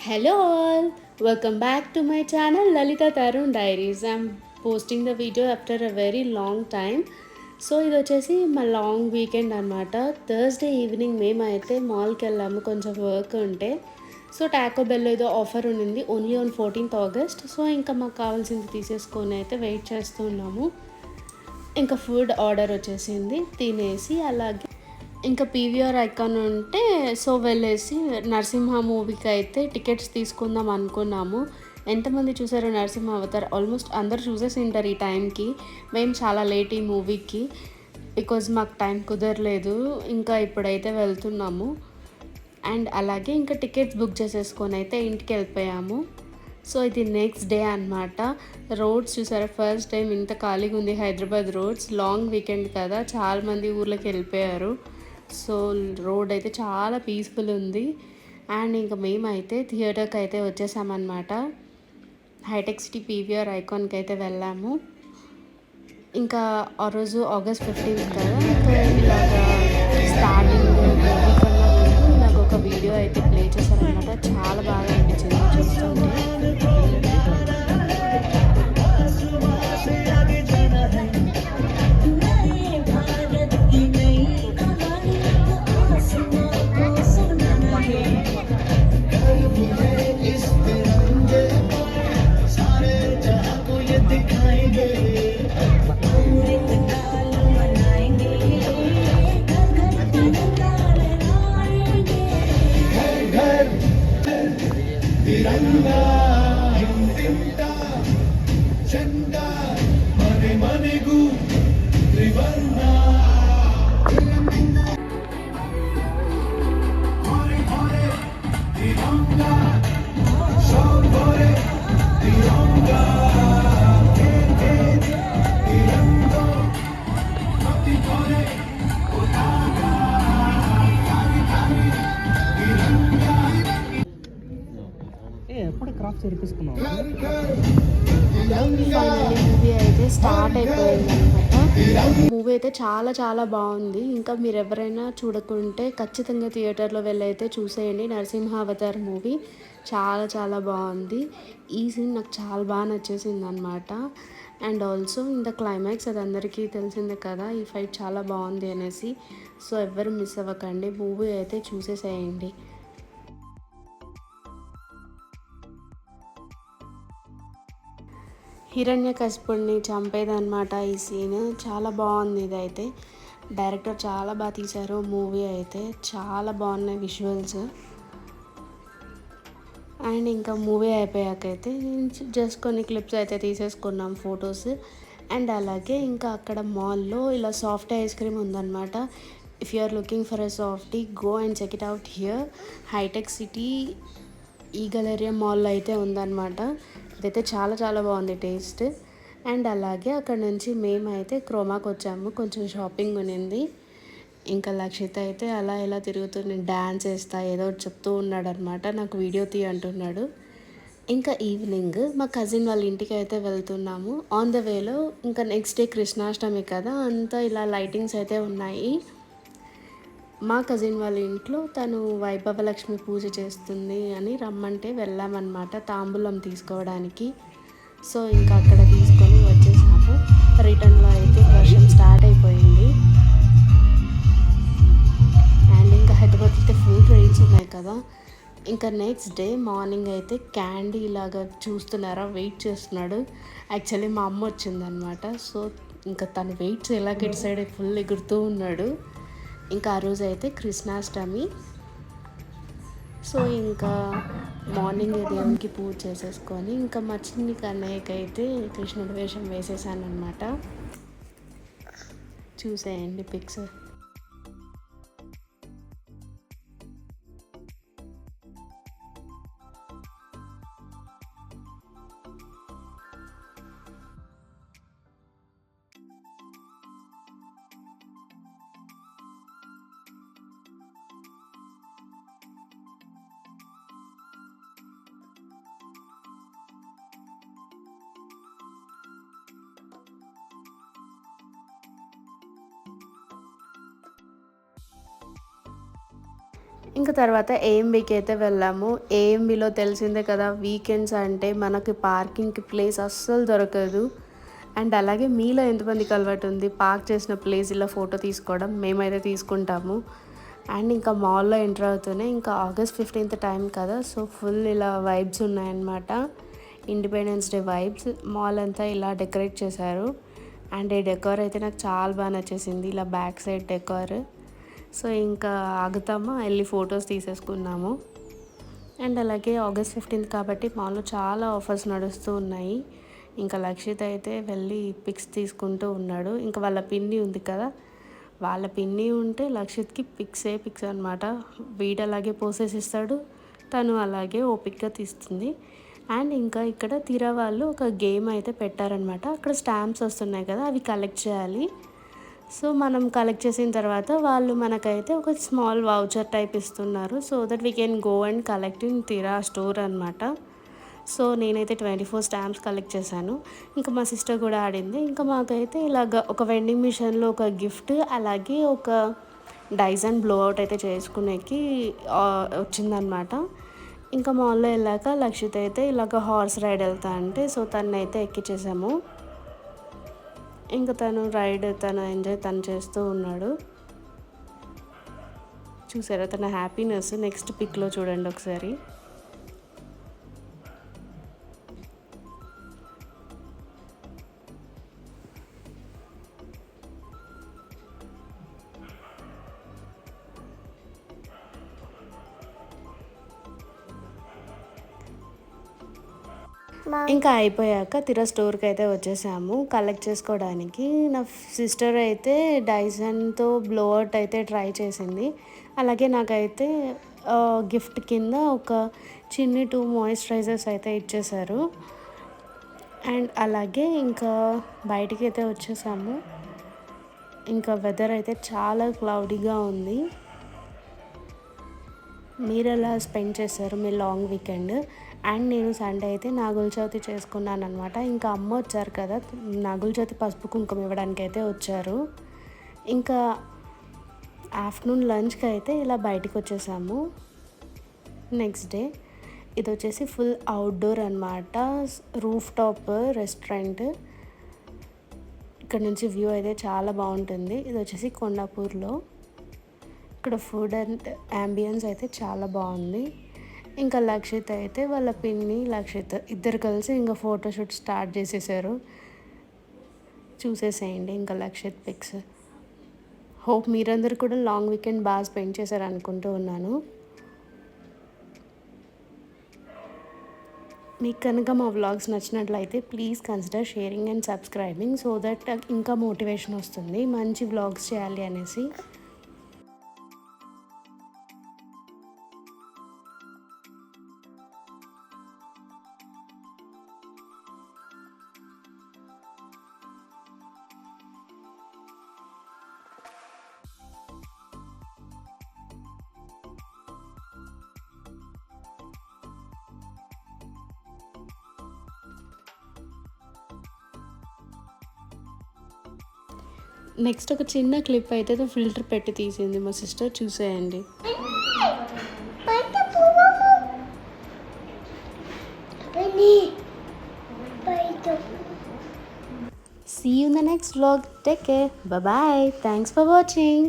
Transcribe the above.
Hello all, welcome back to my channel Lalita Tarun Diaries. I'm posting the video after a very long time. So ఇది వచ్చేసి మా long weekend అనమాట. Thursday evening మేమైతే మాల్కి వెళ్ళాము, కొంచెం వర్క్ ఉంటే. సో టాకో బెల్ ఏదో ఆఫర్ ఉండింది only on 14th August. So ఇంకా మాకు కావాల్సింది తీసేసుకొని అయితే వెయిట్ చేస్తున్నాము. ఇంకా ఫుడ్ ఆర్డర్ వచ్చేసింది, తినేసి అలాగే ఇంకా పీవీఆర్ ఐకాన్ ఉంటే సో వెళ్ళేసి నరసింహ మూవీకి అయితే టికెట్స్ తీసుకుందాం అనుకున్నాము. ఎంతమంది చూసారో నరసింహ అవతార్? ఆల్మోస్ట్ అందరు చూసేసి ఉంటారు ఈ టైంకి. మేము చాలా లేట్ ఈ మూవీకి, బికాజ్ మాకు టైం కుదరలేదు. ఇంకా ఇప్పుడైతే వెళ్తున్నాము. అండ్ అలాగే ఇంకా టికెట్స్ బుక్ చేసేసుకొని అయితే ఇంటికి వెళ్ళిపోయాము. సో ఇది నెక్స్ట్ డే అనమాట. రోడ్స్ చూసారా, ఫస్ట్ టైం ఇంత ఖాళీగా ఉంది హైదరాబాద్ రోడ్స్. లాంగ్ వీకెండ్ కదా, చాలామంది ఊర్లోకి వెళ్ళిపోయారు. సో రోడ్ అయితే చాలా పీస్ఫుల్ ఉంది. అండ్ ఇంకా మేమైతే థియేటర్కి అయితే వచ్చేసామన్నమాట. హైటెక్ సిటీ పీవీఆర్ ఐకాన్కి అయితే వెళ్ళాము. ఇంకా ఆ రోజు August 15th కదా, ఇంకా ఇలాగా స్టార్టింగ్ మూవీ కన్నా ముందు ఇలాగ ఒక వీడియో అయితే ప్లే చేశారనమాట. చాలా బాగా అనిపించింది చూస్తుంటే. तिरंगा हिंदिंटा झंडा मने मनेगु त्रिवर्णा हरे हरे तिरंगा सब हरे तिरंगा तिरंगा प्रति हरे पताका धारी धारी तिरंगा ఎప్పుడు క్రాఫ్ట్ చేర్పించుకున్నాం. ఫైనల్లీ మూవీ అయితే స్టార్ట్ అయిపోయింది అనమాట. మూవీ అయితే చాలా చాలా బాగుంది. ఇంకా మీరు ఎవరైనా చూడకుంటే ఖచ్చితంగా థియేటర్లో వెళ్ళి అయితే చూసేయండి. నరసింహ అవతార్ మూవీ చాలా చాలా బాగుంది. ఈ సీన్ నాకు చాలా బాగా నచ్చేసింది అనమాట. And also in the climax అది అందరికీ తెలిసిందే కదా, ఈ ఫైట్ చాలా బాగుంది అనేసి. సో ఎవ్వరు మిస్ అవ్వకండి, మూవీ అయితే చూసేసేయండి. హిరణ్యకశిపుడిని చంపేదన్నమాట ఈ సీన్. చాలా బాగుంది ఇదైతే. డైరెక్టర్ చాలా బాగా తీశారు మూవీ అయితే. చాలా బాగున్నాయి విజువల్స్. అండ్ ఇంకా మూవీ అయిపోయాకైతే జస్ట్ కొన్ని క్లిప్స్ అయితే తీసేసుకున్నాం, ఫొటోస్. అండ్ అలాగే ఇంకా అక్కడ మాల్లో ఇలా సాఫ్ట్ ఐస్ క్రీమ్ ఉందన్నమాట. If you are looking for a softy, go and check it out here. హైటెక్ సిటీ ఈ గలేరియా మాల్లో అయితే ఉందన్నమాట. ఇదైతే చాలా చాలా బాగుంది టేస్ట్. అండ్ అలాగే అక్కడ నుంచి మేమైతే క్రోమాకి వచ్చాము, కొంచెం షాపింగ్ ఉన్నింది. ఇంకా లక్షిత్ అయితే అలా ఇలా తిరుగుతూ నేను డ్యాన్స్ వేస్తా ఏదో చెప్తూ ఉన్నాడు అనమాట. నాకు వీడియో తీ అంటున్నాడు. ఇంకా ఈవినింగ్ మా కజిన్ వాళ్ళ ఇంటికి అయితే వెళ్తున్నాము. ఆన్ ద వేలో ఇంకా నెక్స్ట్ డే కృష్ణాష్టమి కదా, అంతా ఇలా లైటింగ్స్ అయితే ఉన్నాయి. మా కజిన్ వాళ్ళ ఇంట్లో తను వైభవలక్ష్మి పూజ చేస్తుంది అని రమ్మంటే వెళ్ళామన్నమాట తాంబూలం తీసుకోవడానికి. సో ఇంకా అక్కడ తీసుకొని వచ్చేసాము. రిటర్న్లో అయితే వర్షం స్టార్ట్ అయిపోయింది. అండ్ ఇంకా హైదరాబాద్ అయితే ఫుల్ ట్రైన్స్ ఉన్నాయి కదా. ఇంకా నెక్స్ట్ డే మార్నింగ్ అయితే క్యాండీ ఇలాగా చూస్తున్నారా వెయిట్ చేస్తున్నాడు. యాక్చువల్లీ మా అమ్మ వచ్చిందనమాట. సో ఇంకా తను వెయిట్స్ ఎలా ఇటు సైడ్ ఫుల్ ఎగురుతూ ఉన్నాడు. ఇంకా ఆ రోజు అయితే కృష్ణాష్టమి. సో ఇంకా మార్నింగ్ దేవునికి పూజ చేసేసుకొని ఇంకా మా చిన్ని కన్నయ్యకి అయితే కృష్ణుడి వేషం వేసేసాను అనమాట. చూసేయండి పిక్స్. ఇంకా తర్వాత ఏఎంబీకి అయితే వెళ్ళాము. ఏఎంబీలో తెలిసిందే కదా, వీకెండ్స్ అంటే మనకి పార్కింగ్కి ప్లేస్ అస్సలు దొరకదు. అండ్ అలాగే మీలో ఎంతమందికి అలవాటు ఉంది పార్క్ చేసిన ప్లేస్ ఇలా ఫోటో తీసుకోవడం? మేమైతే తీసుకుంటాము. అండ్ ఇంకా మాల్లో ఎంటర్ అవుతూనే ఇంకా ఆగస్ట్ 15th టైం కదా, సో ఫుల్ ఇలా వైబ్స్ ఉన్నాయన్నమాట. Independence day vibes. మాల్ అంతా ఇలా డెకరేట్ చేశారు. అండ్ ఈ డెకార్ అయితే నాకు చాలా బాగా నచ్చేసింది, ఇలా బ్యాక్ సైడ్ డెకార్. సో ఇంకా ఆగుతామా, వెళ్ళి ఫొటోస్ తీసేసుకున్నాము. అండ్ అలాగే ఆగస్ట్ 15th కాబట్టి మాల్లో చాలా ఆఫర్స్ నడుస్తూ ఉన్నాయి. ఇంకా లక్షిత్ అయితే వెళ్ళి పిక్స్ తీసుకుంటూ ఉన్నాడు. ఇంకా వాళ్ళ పిన్ని ఉంది కదా, వాళ్ళ పిన్ని ఉంటే లక్షిత్కి పిక్స్ అనమాట. వీడు అలాగే పోసేసి ఇస్తాడు, తను అలాగే ఓపిక్గా తీస్తుంది. అండ్ ఇంకా ఇక్కడ తీరా వాళ్ళు ఒక గేమ్ అయితే పెట్టారనమాట. అక్కడ స్టాంప్స్ వస్తున్నాయి కదా, అవి కలెక్ట్ చేయాలి. సో మనం కలెక్ట్ చేసిన తర్వాత వాళ్ళు మనకైతే ఒక స్మాల్ వౌచర్ టైప్ ఇస్తున్నారు, so that we can go and collect in తీరా స్టోర్ అనమాట. సో నేనైతే 24 స్టాంప్స్ కలెక్ట్ చేశాను. ఇంకా మా సిస్టర్ కూడా ఆడింది. ఇంకా మాకైతే ఇలాగ ఒక వెండింగ్ మిషన్లో ఒక గిఫ్ట్, అలాగే ఒక డైజన్ బ్లో అవుట్ అయితే చేసుకునేకి వచ్చిందనమాట. ఇంకా మాల్లో వెళ్ళాక లక్షిత్ అయితే ఇలాగ హార్స్ రైడ్ వెళ్తా అంటే, సో తనైతే ఎక్కించేసాము. ఇంకా తను ఎంజాయ్ చేస్తూ ఉన్నాడు. చూసారా తన హ్యాపీనెస్? నెక్స్ట్ పిక్లో చూడండి ఒకసారి. ఇంకా అయిపోయాక తీరా స్టోర్కి అయితే వచ్చేసాము కలెక్ట్ చేసుకోవడానికి. నా సిస్టర్ అయితే డైసన్తో బ్లోఅవుట్ అయితే ట్రై చేసింది. అలాగే నాకైతే గిఫ్ట్ కింద ఒక చిన్ని 2 మాయిశ్చరైజర్స్ అయితే ఇచ్చేశారు. అండ్ అలాగే ఇంకా బయటికి అయితే వచ్చేసాము. ఇంకా వెదర్ అయితే చాలా క్లౌడీగా ఉంది. మీరు ఎలా స్పెండ్ చేశారు మీ లాంగ్ వీకెండ్? అండ్ నేను సండే అయితే నాగుల చవితి చేసుకున్నాను అనమాట. ఇంకా అమ్మ వచ్చారు కదా, నాగుల చవితి పసుపు కుంకుమ ఇవ్వడానికి అయితే వచ్చారు. ఇంకా ఆఫ్టర్నూన్ లంచ్కి అయితే ఇలా బయటకు వచ్చేసాము. నెక్స్ట్ డే ఇది వచ్చేసి ఫుల్ అవుట్డోర్ అనమాట, రూఫ్ టాప్ రెస్టారెంట్. ఇక్కడ నుంచి వ్యూ అయితే చాలా బాగుంటుంది. ఇది వచ్చేసి కొండాపూర్లో. ఇక్కడ ఫుడ్ అండ్ యాంబియన్స్ అయితే చాలా బాగుంది. ఇంకా లక్షిత్ అయితే వాళ్ళ పిన్ని లక్షిత్ ఇద్దరు కలిసి ఇంకా ఫోటోషూట్ స్టార్ట్ చేసేసారు. చూసేసేయండి ఇంకా లక్షిత్ పిక్స్. హోప్ మీరందరూ కూడా లాంగ్ వీకెండ్ బాగా స్పెండ్ చేశారు అనుకుంటూ ఉన్నాను. మీకు కనుక మా వ్లాగ్స్ నచ్చినట్లయితే please consider sharing and subscribing, so that ఇంకా మోటివేషన్ వస్తుంది మంచి వ్లాగ్స్ చేయాలి అనేసి. నెక్స్ట్ ఒక చిన్న క్లిప్ అయితే ఫిల్టర్ పెట్టి తీసింది మా సిస్టర్, చూసేయండి. See you in the next vlog. Take care. Bye bye. Thanks for watching.